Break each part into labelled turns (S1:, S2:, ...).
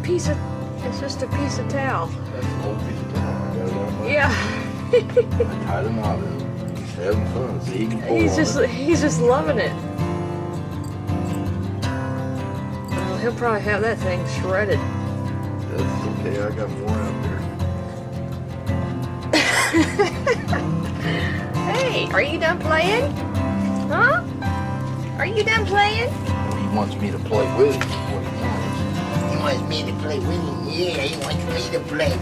S1: piece of towel.
S2: That's a little piece of towel. I got it out of my-
S1: Yeah.
S2: I tied a knot in it. He's having fun. See, he can pull on it.
S1: He's just loving it. Well, he'll probably have that thing shredded.
S2: That's okay. I got more out there.
S1: Hey, are you done playing? Huh? Are you done playing?
S2: He wants me to play with him. Is what he wants.
S3: He wants me to play with him. Yeah, he wants me to play.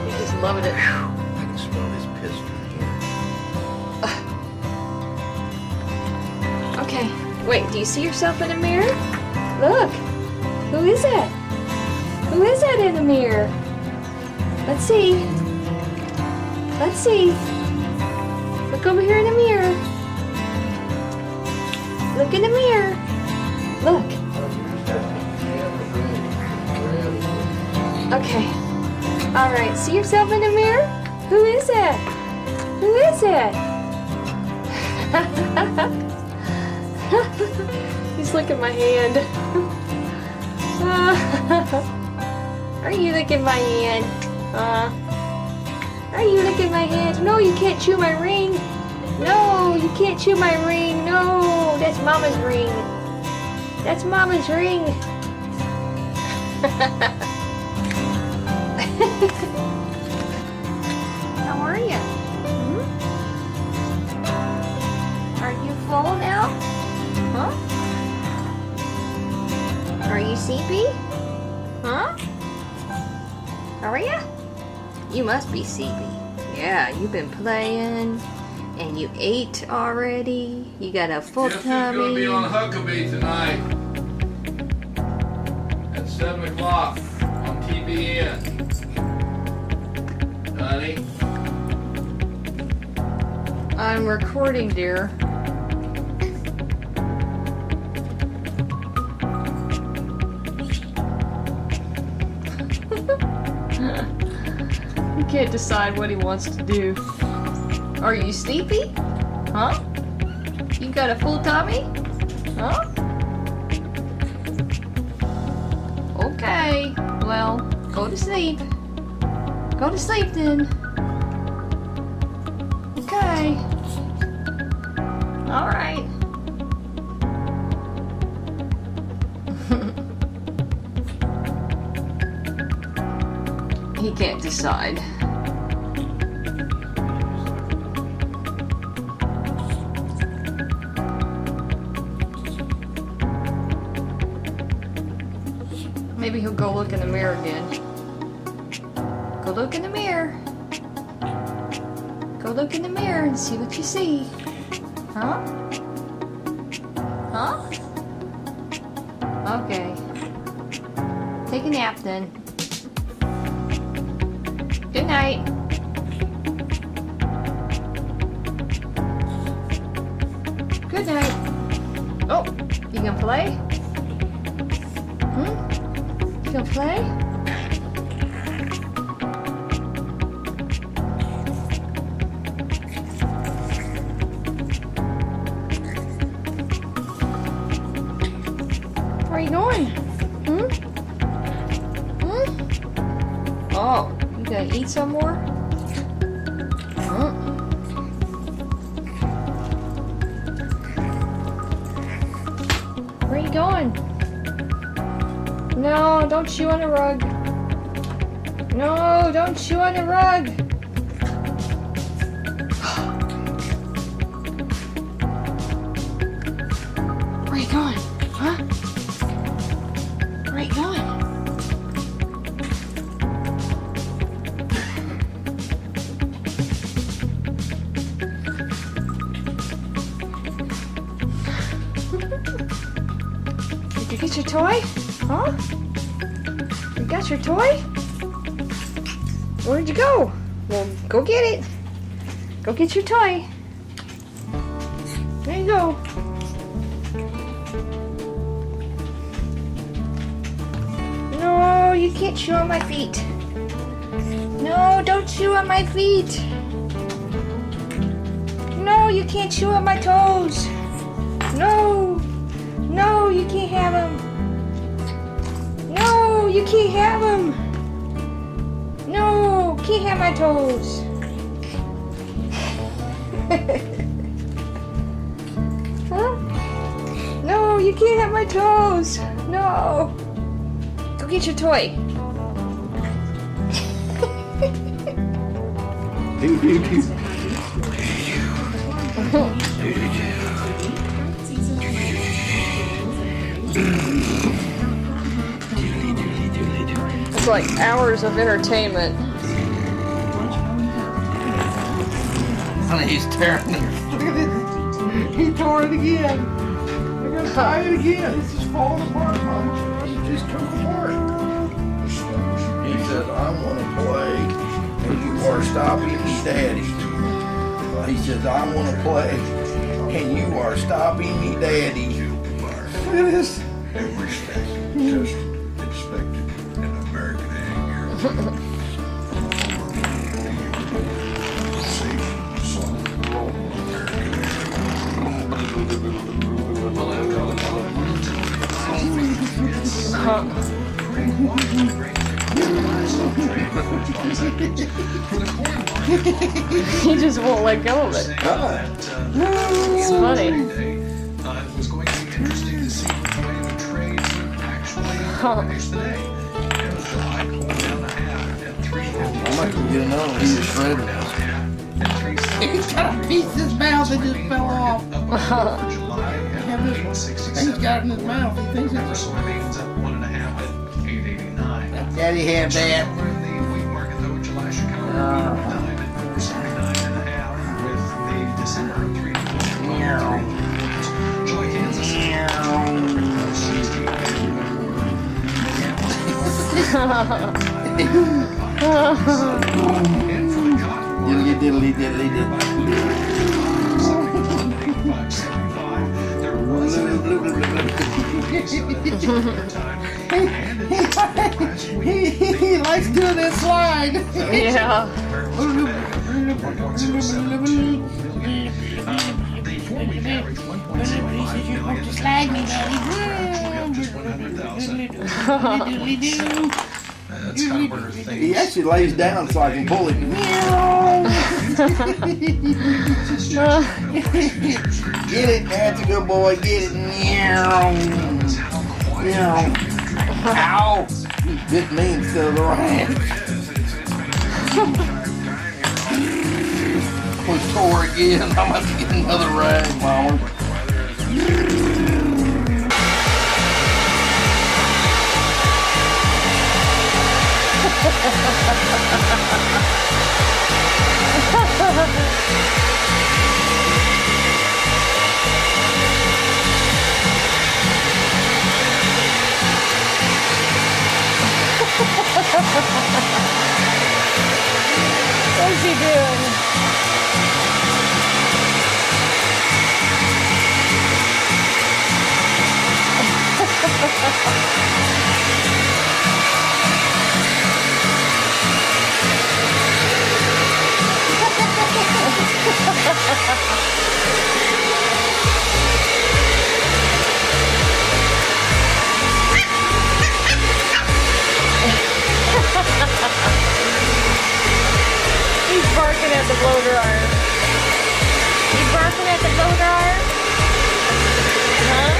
S1: He's just loving it.
S2: I can smell his piss from here.
S1: Okay, wait, do you see yourself in the mirror? Look, who is that? Who is that in the mirror? Let's see. Let's see. Look over here in the mirror. Look in the mirror. Look. Okay. Alright, see yourself in the mirror? Who is that? Who is that? He's licking my hand. Are you licking my hand? Are you licking my hand? No, you can't chew my ring. No, you can't chew my ring. No, that's Mama's ring. That's Mama's ring. How are you? Are you full now? Huh? Are you sleepy? Huh? Are ya? You must be sleepy. Yeah, you've been playing, and you ate already. You got a full
S4: Jeff's
S1: tummy.
S4: gonna be on Huckabee tonight at 7 o'clock on TBN. Honey,
S1: I'm recording, dear. He can't decide what he wants to do. Are you sleepy? Huh? You got a full tummy? Huh? Okay, well, go to sleep. Go to sleep then. Okay. All right. He can't decide. Maybe he'll go look in the mirror again. Go look in the mirror. Go look in the mirror and see what you see. Huh? Huh? Okay. Take a nap then. Good night. Good night. Oh, you gonna play? You gonna play? Where are you going? Oh, you gonna eat some more? Where are you going? No, don't chew on the rug. No, don't chew on the rug. Where are you going? Huh? Where are you going? Did you get your toy? Huh? You got your toy? Where'd you go? Well, go get it. Go get your toy. There you go. No, you can't chew on my feet. No, don't chew on my feet. No, you can't chew on my toes. No. No, you can't have them. No, you can't have them. No, can't have my toes. Huh? No, you can't have my toes. No. Go get your toy. It's like hours of entertainment.
S3: Honey, he's tearing it.
S2: Look at this. He tore it again. I gotta tie it again. It's just falling apart, Mom. It just took apart. He says, I want to play, and you are stopping me, Daddy. He says, I want to play, and you are stopping me, Daddy. Look at this.
S5: Every state just expected an American egg here. Safe, soft, raw American
S1: He just won't let go of it. It's funny.
S5: It was going to be interesting to see which way the trades actually finish today. And July cooled down a half at 3.
S2: I might go get another one. He's shredded.
S3: He's got a piece in his mouth that just fell off. He's got it in his mouth. He thinks it's
S5: Soybeans up 1.5 at 8.89.
S3: Daddy had that.
S5: The wheat market though, July Chicago dive at 479.5 with the December 3. July Kansas is 460.
S2: Diddly, diddly, diddly,
S3: He likes doing that slide.
S1: Yeah.
S3: Slide me,
S5: That's kind of where things.
S2: He actually lays down so I can pull him. Get it, that's a good boy. Get it. Ow! He bit me instead of the rat. We tore again. I'm about to get another rag, Mama.
S1: What's he doing? He's barking at the blow dryer. You barking at the blow dryer? Huh?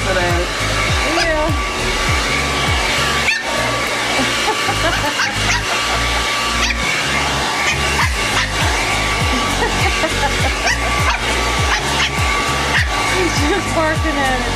S3: barking at it.
S1: Yeah. He's just barking at it.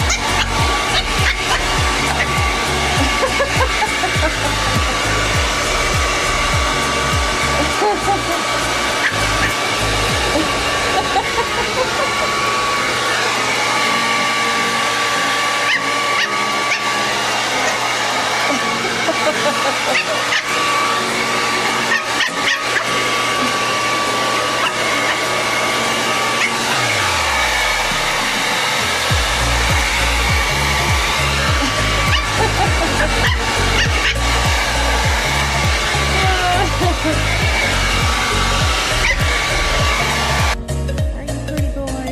S1: Are you a pretty boy?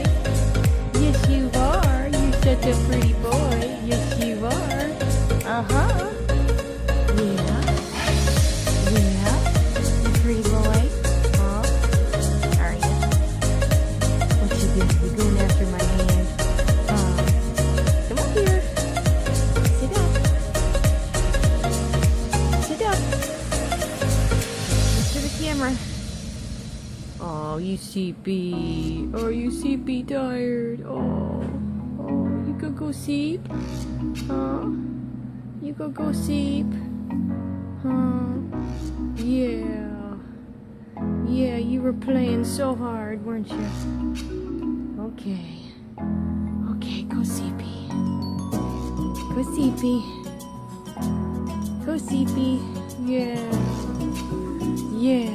S1: Yes, you are. You're such a pretty boy. Yes, you are. Uh-huh. Yeah. Yeah. You pretty boy. Huh? Are you? What you doing? You going after my hand? Come up here. Sit up. Sit up. Look to the camera. Oh, you sleepy. Are you sleepy tired? Oh, you could go sleep? Huh? You could go sleep? Huh? Yeah. Yeah, you were playing so hard, weren't you? Okay. Okay, go sleepy. Go sleepy. Go sleepy. Yeah. Yeah.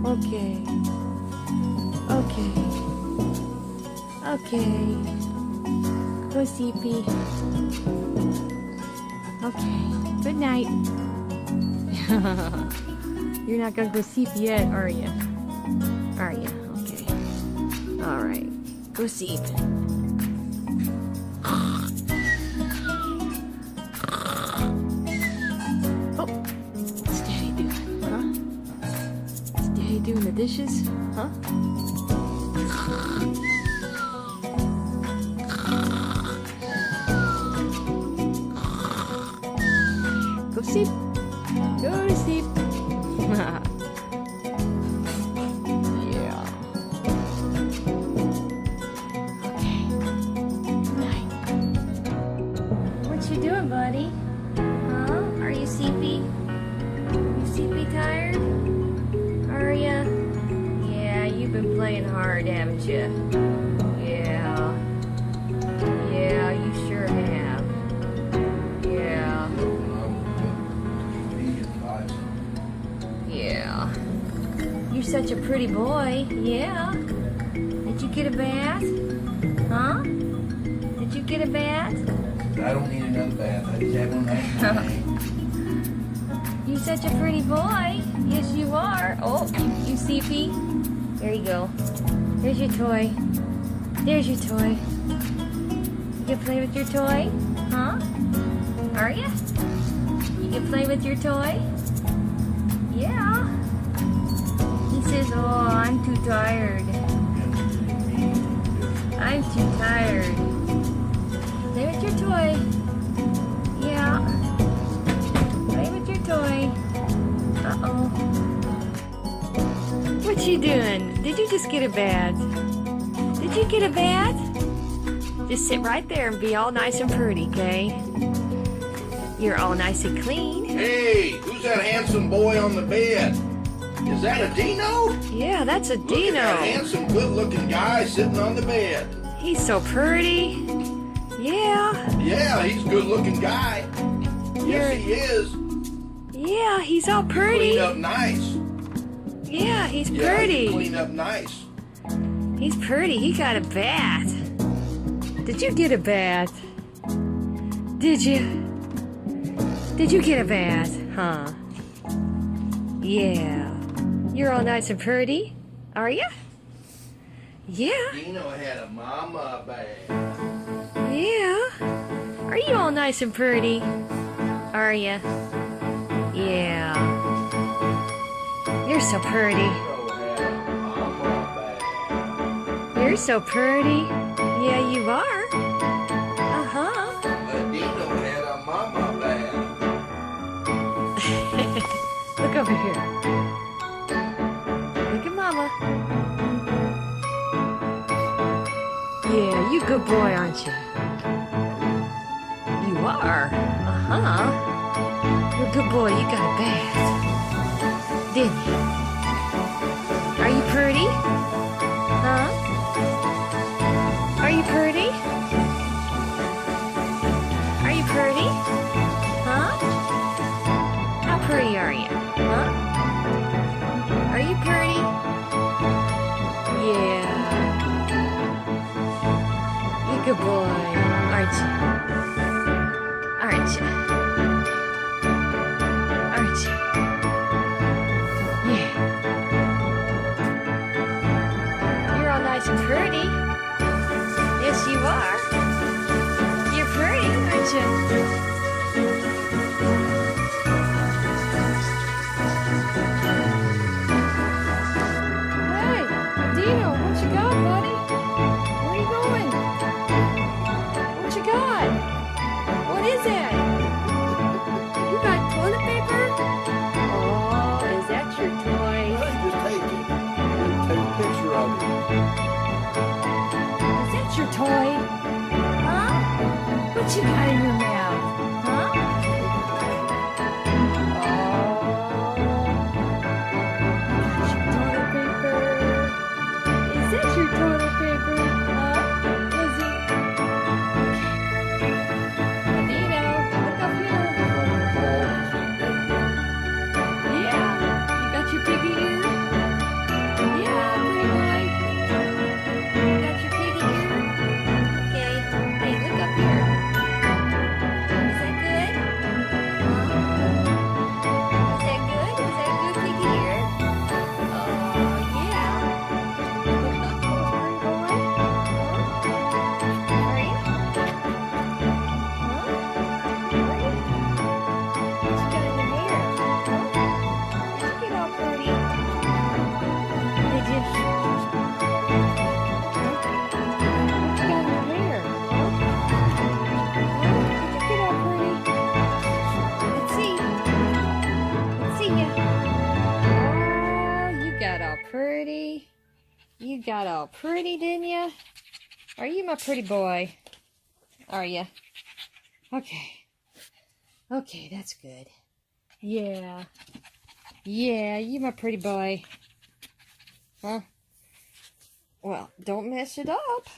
S1: Okay. Okay. Okay. Go sleepy. Okay. Good night. You're not gonna go sleep yet, are you? Are you? Okay. All right. Go sleep. Oh. What's Daddy doing? Huh? Is Daddy doing the dishes? Huh? Go sleep. Go to sleep. Yeah. Okay. Good night. What you doing, buddy? Huh? Are you sleepy? You sleepy tired? Are ya? Yeah, you've been playing hard, haven't you? Yeah. Yeah, you sure have. Yeah. Yeah. You're such a pretty boy. Yeah. Did you get a bath? Huh? Did you get a bath?
S2: I don't need another bath. I just had one last night.
S1: You're such a pretty boy. Yes, you are. Oh, you sleepy? There you go. There's your toy. There's your toy. You can play with your toy? Huh? Are ya? You can play with your toy? Yeah. He says, oh, I'm too tired. I'm too tired. Play with your toy. Yeah. Play with your toy. Uh-oh. What you doing? Did you just get a bath? Did you get a bath? Just sit right there and be all nice and pretty, okay? You're all nice and clean.
S2: Hey, who's that handsome boy on the bed? Is that Adino?
S1: Yeah, that's
S2: Look at that
S1: Adino.
S2: handsome, good-looking guy sitting on the bed.
S1: He's so pretty. Yeah.
S2: Yeah, he's a good-looking guy. Yes, he is.
S1: Yeah, he's all pretty.
S2: Clean up nice.
S1: Yeah, he's
S2: Yeah,
S1: pretty.
S2: he clean up nice.
S1: He's pretty. He got a bath. Did you get a bath? Did you? Did you get a bath? Huh? Yeah. You're all nice and pretty, are you? Yeah.
S2: Dino had a mama bath.
S1: Yeah. Are you all nice and pretty? Are you? Yeah. You're so pretty.
S2: Dino had a mama bath.
S1: You're so pretty. Yeah, you are. Uh-huh. Look over here. Look at Mama. Yeah, you good boy, aren't you? You are. You're a good boy. You got a bath. Didn't you? Are you pretty? Huh? Are you pretty? Are you pretty? Huh? How pretty are you? Huh? Are you pretty? Yeah. You're a good boy, aren't you? Aren't you? Aren't you? Yeah. You're all nice and pretty. Yes, you are. You're pretty, aren't you? Hey, Adino, what you got, buddy? Where you going? What you got? What is that? You got toilet paper? Oh, is that your toy?
S2: Just take it. Take a picture of it.
S1: Is that your toy? Huh? What you got in your mouth? Huh? Is that your toilet paper? Huh? Is it? Adino, look up here. Yeah. You got your piggy ear? Yeah, pretty boy. You got your piggy ear? Okay. Hey, look up here. Is that good? Huh? Is that good? Is that good piggy ear? Oh, yeah. Pretty. You got all pretty, didn't you? Are you my pretty boy? Are you? Okay. Okay, that's good. Yeah. Yeah, you my pretty boy. Huh? Well, don't mess it up.